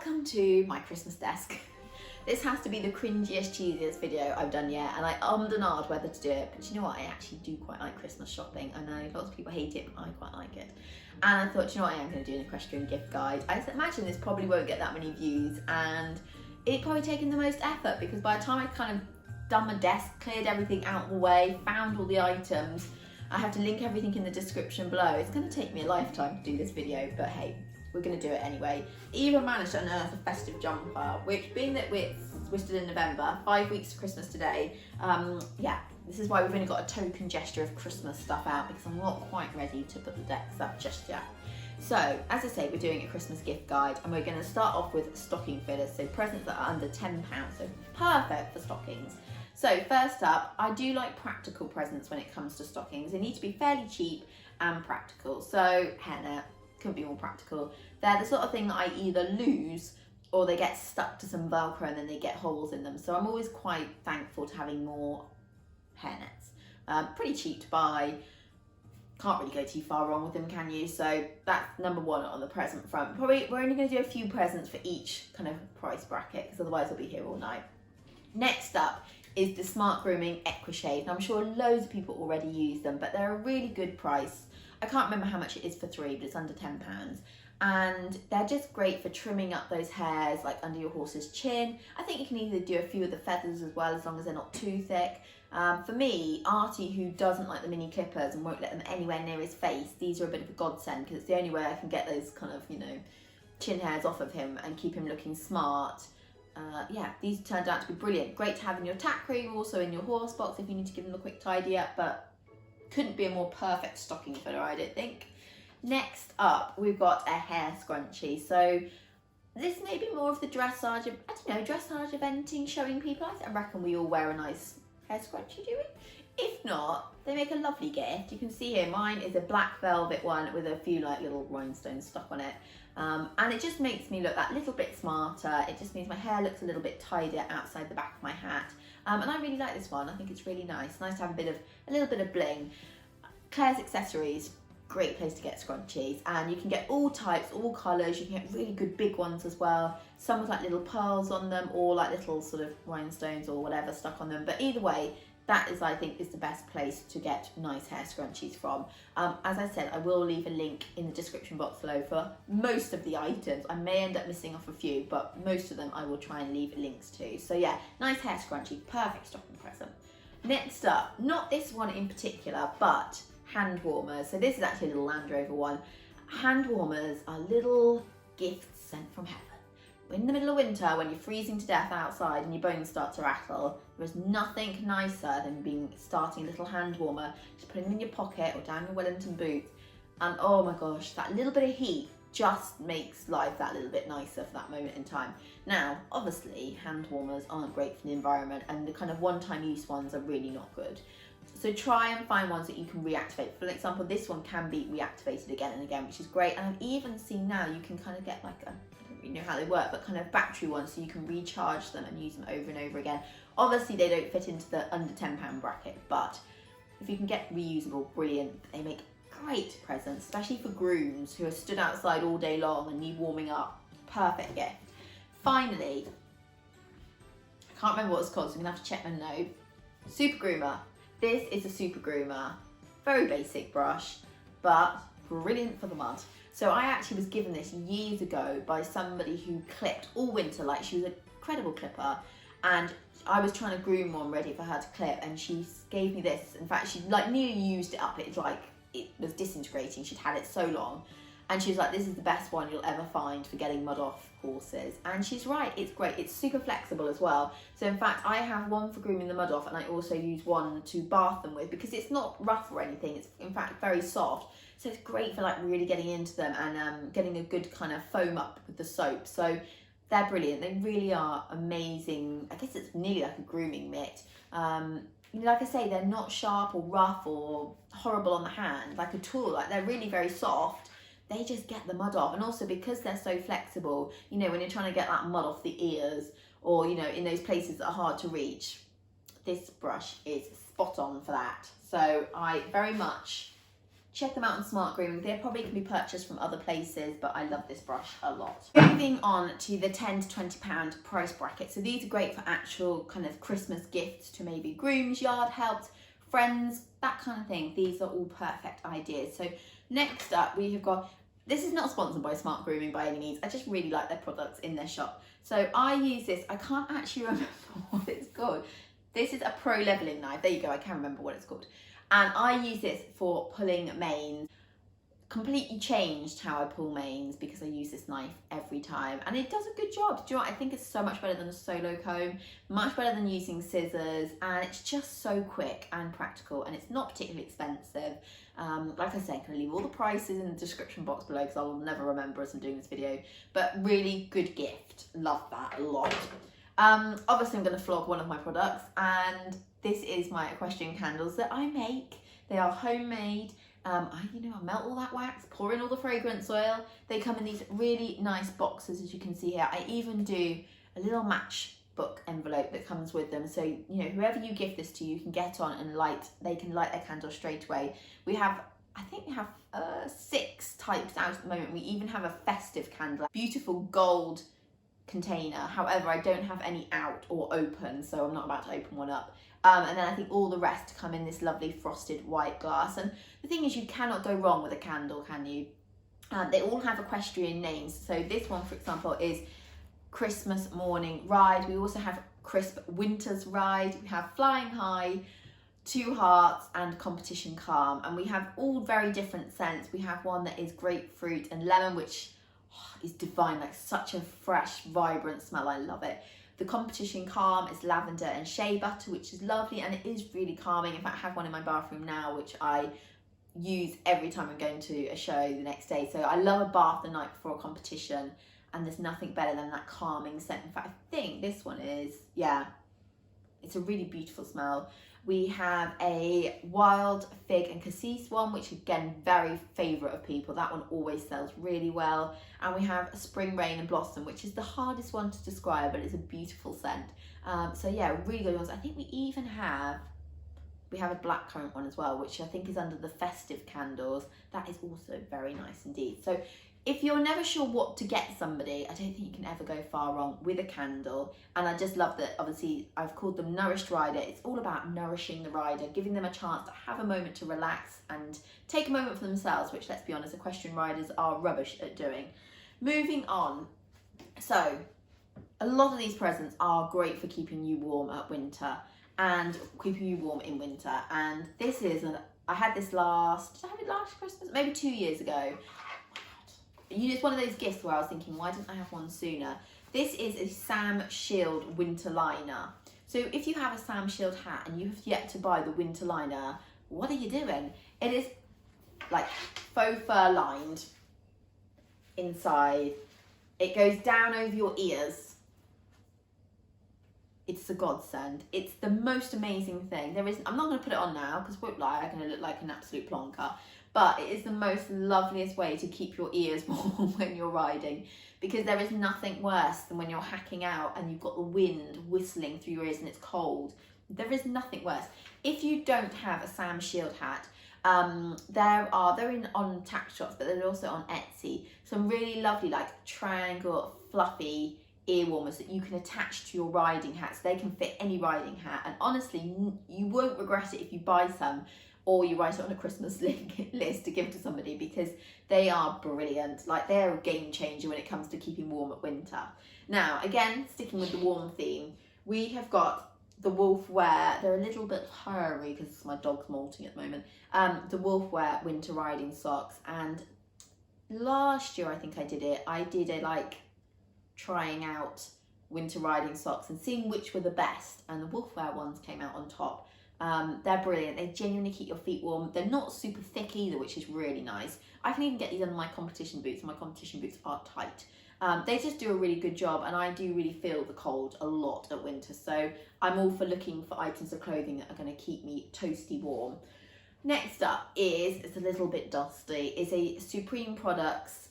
Welcome to my Christmas desk. This has to be the cringiest, cheesiest video I've done yet, and I ummed and ahed whether to do it, but you know what, I actually do quite like Christmas shopping. I know lots of people hate it, but I quite like it. And I thought, you know what, I am going to do an equestrian gift guide. I imagine this probably won't get that many views, and it's probably taken the most effort, because by the time I kind of done my desk, cleared everything out of the way, found all the items, I have to link everything in the description below. It's going to take me a lifetime to do this video, but hey, we're going to do it anyway. Even managed to unearth a festive jumper, which, being that we're still in November, 5 weeks to Christmas today, yeah, this is why we've only got a token gesture of Christmas stuff out, because I'm not quite ready to put the decks up just yet. So, as I say, we're doing a Christmas gift guide, and we're going to start off with stocking fillers, so presents that are under £10, so perfect for stockings. So first up, I do like practical presents when it comes to stockings. They need to be fairly cheap and practical. So hairnet, couldn't be more practical. They're the sort of thing that I either lose or they get stuck to some Velcro and then they get holes in them. So I'm always quite thankful to having more hairnets. Pretty cheap to buy. Can't really go too far wrong with them, can you? So that's number one on the present front. Probably we're only going to do a few presents for each kind of price bracket, because otherwise we'll be here all night. Next up is the Smart Grooming Equestrian. I'm sure loads of people already use them, but they're a really good price. I can't remember how much it is for three, but it's under £10. And they're just great for trimming up those hairs, like under your horse's chin. I think you can either do a few of the feathers as well, as long as they're not too thick. For me, Artie, who doesn't like the mini clippers and won't let them anywhere near his face, these are a bit of a godsend, because it's the only way I can get those kind of, you know, chin hairs off of him and keep him looking smart. Yeah, these turned out to be brilliant. Great to have in your tack room, also in your horse box if you need to give them a quick tidy up, but couldn't be a more perfect stocking filler, I don't think. Next up, we've got a hair scrunchie. So this may be more of the dressage, I don't know, dressage eventing, showing people. I reckon we all wear a nice hair scrunchie, do we? If not, they make a lovely gift. You can see here, mine is a black velvet one with a few like little rhinestones stuck on it. And it just makes me look that little bit smarter. It just means my hair looks a little bit tidier outside the back of my hat. And I really like this one. I think it's really nice. Nice to have a little bit of bling. Claire's Accessories, great place to get scrunchies. And you can get all types, all colours. You can get really good big ones as well. Some with like little pearls on them, or like little sort of rhinestones or whatever stuck on them. But either way, that is, I think, is the best place to get nice hair scrunchies from. As I said, I will leave a link in the description box below for most of the items. I may end up missing off a few, but most of them I will try and leave links to. So yeah, nice hair scrunchie, perfect stocking present. Next up, not this one in particular, but hand warmers. So this is actually a little Land Rover one. Hand warmers are little gifts sent from heaven. In the middle of winter, when you're freezing to death outside and your bones start to rattle, there's nothing nicer than starting a little hand warmer, just putting them in your pocket or down your Wellington boots, and oh my gosh, that little bit of heat just makes life that little bit nicer for that moment in time. Now, obviously, hand warmers aren't great for the environment, and the kind of one-time use ones are really not good. So try and find ones that you can reactivate. For example, this one can be reactivated again and again, which is great. And I've even seen now you can kind of get like I don't really know how they work, but kind of battery ones, so you can recharge them and use them over and over again. Obviously, they don't fit into the under £10 bracket, but if you can get reusable, brilliant. They make great presents, especially for grooms who are stood outside all day long and need warming up. Perfect gift. Finally, I can't remember what it's called, so I'm gonna have to check my note. Super groomer. This is a super groomer, very basic brush, but brilliant for the mud. So I actually was given this years ago by somebody who clipped all winter, like she was an incredible clipper, and I was trying to groom one ready for her to clip, and she gave me this. In fact, she like nearly used it up. It's like, it was disintegrating. She'd had it so long. And she was like, this is the best one you'll ever find for getting mud off horses. And she's right, it's great. It's super flexible as well. So in fact, I have one for grooming the mud off, and I also use one to bath them with, because it's not rough or anything. It's in fact very soft. So it's great for like really getting into them and getting a good kind of foam up with the soap. So they're brilliant. They really are amazing. I guess it's nearly like a grooming mitt. You know, like I say, they're not sharp or rough or horrible on the hand, like at all. Like they're really very soft. They just get the mud off. And also because they're so flexible, you know, when you're trying to get that mud off the ears, or, you know, in those places that are hard to reach, this brush is spot on for that. So I very much check them out on Smart Grooming. They probably can be purchased from other places, but I love this brush a lot. Moving on to the £10 to £20 price bracket. So these are great for actual kind of Christmas gifts to maybe grooms, yard helps, friends, that kind of thing. These are all perfect ideas. So next up we have got, this is not sponsored by Smart Grooming by any means, I just really like their products in their shop. So I use this, I can't actually remember what it's called. This is a pro leveling knife, there you go, I can remember what it's called. And I use this for pulling manes. Completely changed how I pull manes because I use this knife every time. And it does a good job. Do you know what? I think it's so much better than a solo comb, much better than using scissors. And it's just so quick and practical, and it's not particularly expensive. Like I said, I'm going to leave all the prices in the description box below because I'll never remember as I'm doing this video. But really good gift. Love that a lot. Obviously I'm going to flog one of my products, and this is my equestrian candles that I make. They are homemade. I melt all that wax, pour in all the fragrance oil. They come in these really nice boxes, as you can see here. I even do a little matchbook envelope that comes with them. So, whoever you give this to, you can get on and they can light their candle straight away. I think we have 6 types out at the moment. We even have a festive candle, beautiful gold container. However, I don't have any out or open, so I'm not about to open one up. And then I think all the rest come in this lovely frosted white glass. And the thing is, you cannot go wrong with a candle, can you? They all have equestrian names. So this one, for example, is Christmas Morning Ride. We also have Crisp Winter's Ride. We have Flying High, Two Hearts, and Competition Calm. And we have all very different scents. We have one that is grapefruit and lemon, which is divine, like such a fresh, vibrant smell. I love it. The Competition Calm is lavender and shea butter, which is lovely, and it is really calming. In fact, I have one in my bathroom now, which I use every time I'm going to a show the next day. So I love a bath the night before a competition, and there's nothing better than that calming scent. In fact, I think this one is, it's a really beautiful smell. We have a Wild Fig and Cassis one, which again, very favourite of people. That one always sells really well. And we have a Spring Rain and Blossom, which is the hardest one to describe, but it's a beautiful scent. So yeah, really good ones. I think we have a blackcurrant one as well, which I think is under the festive candles. That is also very nice indeed. So if you're never sure what to get somebody, I don't think you can ever go far wrong with a candle. And I just love that, obviously, I've called them Nourished Rider. It's all about nourishing the rider, giving them a chance to have a moment to relax and take a moment for themselves, which, let's be honest, equestrian riders are rubbish at doing. Moving on. So, a lot of these presents are great for keeping you warm at winter and keeping you warm in winter. And this is, I had this did I have it last Christmas? Maybe 2 years ago. It's one of those gifts where I was thinking, why didn't I have one sooner? This is a Sam Shield winter liner. So if you have a Sam Shield hat and you have yet to buy the winter liner, what are you doing? It is like faux fur lined inside. It goes down over your ears. It's a godsend. It's the most amazing thing. I'm not going to put it on now because won't lie, I'm going to look like an absolute plonker. But it is the most loveliest way to keep your ears warm when you're riding, because there is nothing worse than when you're hacking out and you've got the wind whistling through your ears and it's cold. There is nothing worse. If you don't have a Sam Shield hat, they're on tack shops, but they're also on Etsy. Some really lovely, like triangle, fluffy ear warmers that you can attach to your riding hat, so they can fit any riding hat. And honestly, you won't regret it if you buy some, or you write it on a Christmas list to give to somebody, because they are brilliant. Like, they're a game changer when it comes to keeping warm at winter. Now, again, sticking with the warm theme, we have got the Wolf Wear. They're a little bit hairy because my dog's molting at the moment. The Wolf Wear winter riding socks. And last year, I think I did a trying out winter riding socks and seeing which were the best. And the Wolf Wear ones came out on top. They're brilliant. They genuinely keep your feet warm. They're not super thick either, which is really nice. I can even get these under my competition boots, and my competition boots are tight. They just do a really good job, and I do really feel the cold a lot at winter, so I'm all for looking for items of clothing that are going to keep me toasty warm. Next up it's a little bit dusty, is a Supreme Products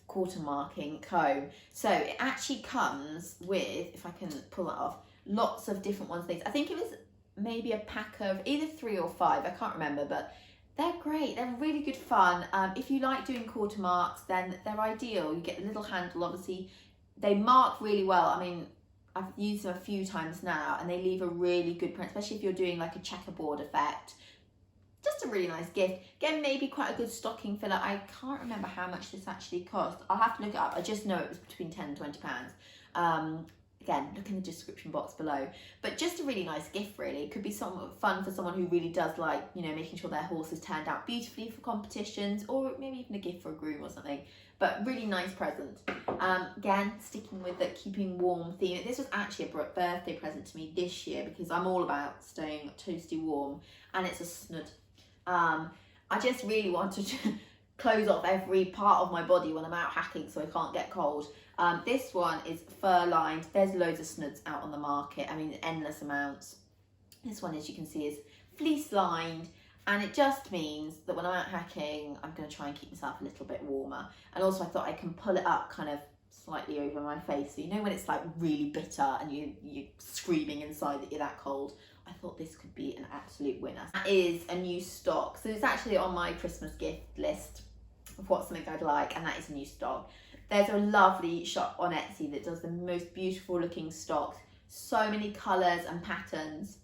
quarter marking comb. So it actually comes with, if I can pull that off, lots of different things. I think it was maybe a pack of either 3 or 5, I can't remember, but They're great, they're really good fun. If you like doing quarter marks, then they're ideal. You get the little handle, obviously. They mark really well. I mean, I've used them a few times now and they leave a really good print, especially if you're doing like a checkerboard effect. Just a really nice gift. Again, maybe quite a good stocking filler. I can't remember how much this actually cost. I'll have to look it up. I just know it was between £10 and £20. Again, look in the description box below. But just a really nice gift, really. It could be somewhat fun for someone who really does like, you know, making sure their horse has turned out beautifully for competitions, or maybe even a gift for a groom or something. But really nice present. Again, sticking with the keeping warm theme. This was actually a birthday present to me this year because I'm all about staying toasty warm, and it's a snud. I just really wanted to close off every part of my body when I'm out hacking so I can't get cold. This one is fur lined. There's loads of snuds out on the market. I mean, endless amounts. This one, as you can see, is fleece lined, and it just means that when I'm out hacking, I'm going to try and keep myself a little bit warmer. And also I thought I can pull it up kind of slightly over my face. So you know when it's like really bitter and you're screaming inside that you're that cold? I thought this could be an absolute winner. That is a new stock. So it's actually on my Christmas gift list of what's something I'd like, and that is a new stock. There's a lovely shop on Etsy that does the most beautiful looking stocks. So many colours and patterns.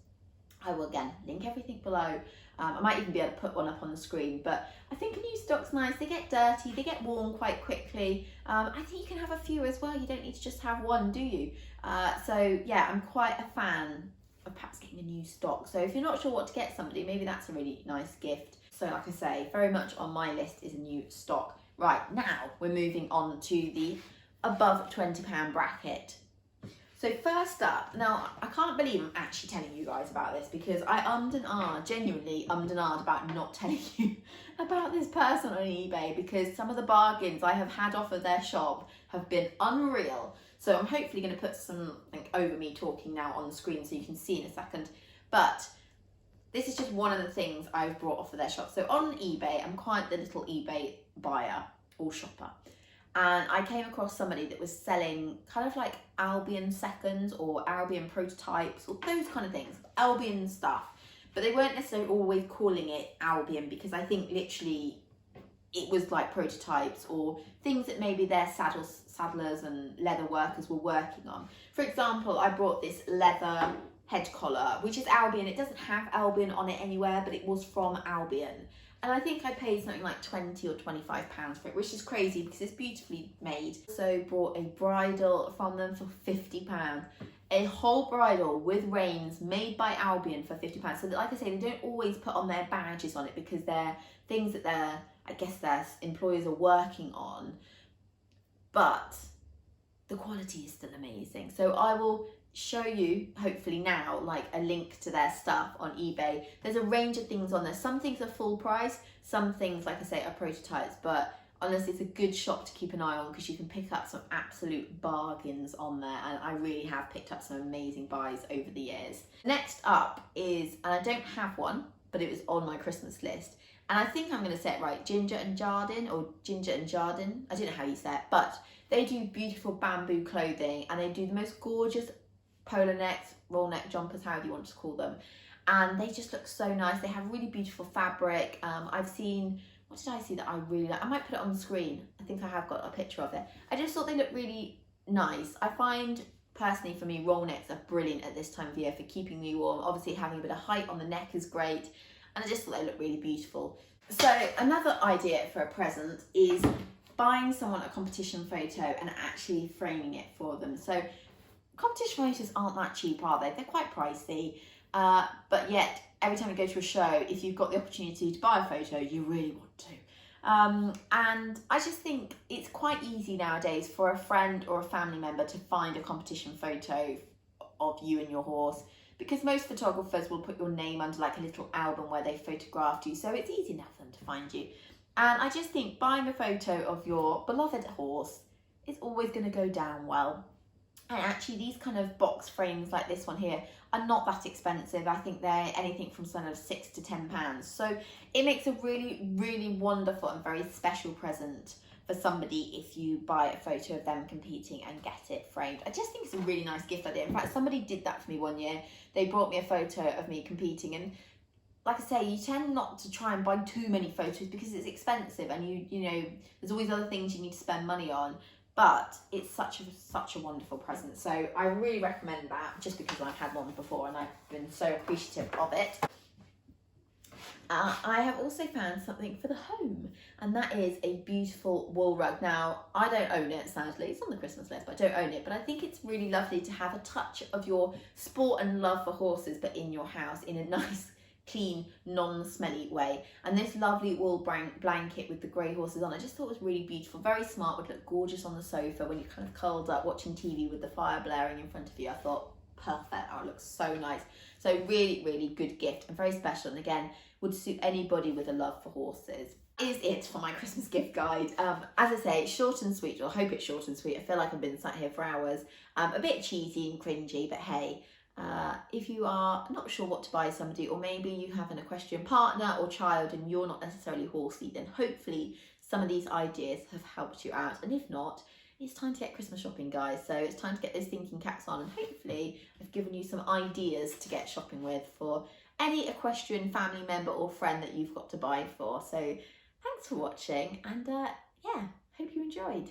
I will again link everything below. I might even be able to put one up on the screen, but I think a new stock's nice. They get dirty, they get worn quite quickly. I think you can have a few as well. You don't need to just have one, do you? So yeah, I'm quite a fan of perhaps getting a new stock. So if you're not sure what to get somebody, maybe that's a really nice gift. So like I say, very much on my list is a new stock. Right, now we're moving on to the above £20 bracket. So first up, now I can't believe I'm actually telling you guys about this because I genuinely ummed and ahed about not telling you about this person on eBay because some of the bargains I have had off of their shop have been unreal. So I'm hopefully going to put something over me talking now on the screen so you can see in a second. But this is just one of the things I've brought off of their shop. So on eBay, I'm quite the little eBay buyer or shopper. And I came across somebody that was selling kind of like Albion seconds or Albion prototypes or those kind of things, Albion stuff. But they weren't necessarily always calling it Albion because I think literally it was like prototypes or things that maybe their saddlers and leather workers were working on. For example, I brought this leather head collar, which is Albion. It doesn't have Albion on it anywhere, but it was from Albion. And I think I paid something like £20 or £25 for it, which is crazy because it's beautifully made. So bought a bridle from them for £50. A whole bridle with reins made by Albion for £50. So like I say, they don't always put on their badges on it because they're things that I guess their employers are working on. But the quality is still amazing. So I will show you hopefully now like a link to their stuff on eBay. There's a range of things on there. Some things are full price, some things like I say are prototypes, but honestly it's a good shop to keep an eye on because you can pick up some absolute bargains on there, and I really have picked up some amazing buys over the years. Next up is, and I don't have one, but it was on my Christmas list, and I think I'm going to say it right, Ginger and Jardin, or Ginger and Jardin, I don't know how you say it, but they do beautiful bamboo clothing and they do the most gorgeous polo necks, roll neck jumpers, however you want to call them, and they just look so nice. They have really beautiful fabric. I've seen, what did I see that I really like? I might put it on the screen. I think I have got a picture of it. I just thought they look really nice. I find personally for me roll necks are brilliant at this time of year for keeping me warm. Obviously having a bit of height on the neck is great, and I just thought they look really beautiful. So another idea for a present is buying someone a competition photo and actually framing it for them. So competition photos aren't that cheap, are they? They're quite pricey, but yet every time you go to a show, if you've got the opportunity to buy a photo, you really want to. And I just think it's quite easy nowadays for a friend or a family member to find a competition photo of you and your horse, because most photographers will put your name under like a little album where they photographed you, so it's easy enough for them to find you. And I just think buying a photo of your beloved horse is always going to go down well. And actually these kind of box frames like this one here are not that expensive. I think they're anything from sort of £6 to £10. So it makes a really, really wonderful and very special present for somebody if you buy a photo of them competing and get it framed. I just think it's a really nice gift idea. In fact, somebody did that for me one year. They brought me a photo of me competing, and like I say, you tend not to try and buy too many photos because it's expensive, and you know, there's always other things you need to spend money on. But it's such a wonderful present. So I really recommend that, just because I've had one before and I've been so appreciative of it. I have also found something for the home, and that is a beautiful wool rug. Now, I don't own it, sadly. It's on the Christmas list, but I don't own it. But I think it's really lovely to have a touch of your sport and love for horses, but in your house in a nice, clean, non-smelly way. And this lovely wool blanket with the grey horses on, I just thought was really beautiful, very smart, would look gorgeous on the sofa when you're kind of curled up watching TV with the fire blaring in front of you. I thought, perfect, oh, it looks so nice. So really, really good gift and very special, and again, would suit anybody with a love for horses. Is it for my Christmas gift guide. As I say, short and sweet, or I hope it's short and sweet. I feel like I've been sat here for hours. A bit cheesy and cringy, but hey, if you are not sure what to buy somebody, or maybe you have an equestrian partner or child and you're not necessarily horsey, then hopefully some of these ideas have helped you out. And if not, it's time to get Christmas shopping, guys. So it's time to get those thinking caps on, and hopefully I've given you some ideas to get shopping with for any equestrian family member or friend that you've got to buy for. So thanks for watching, and yeah, hope you enjoyed.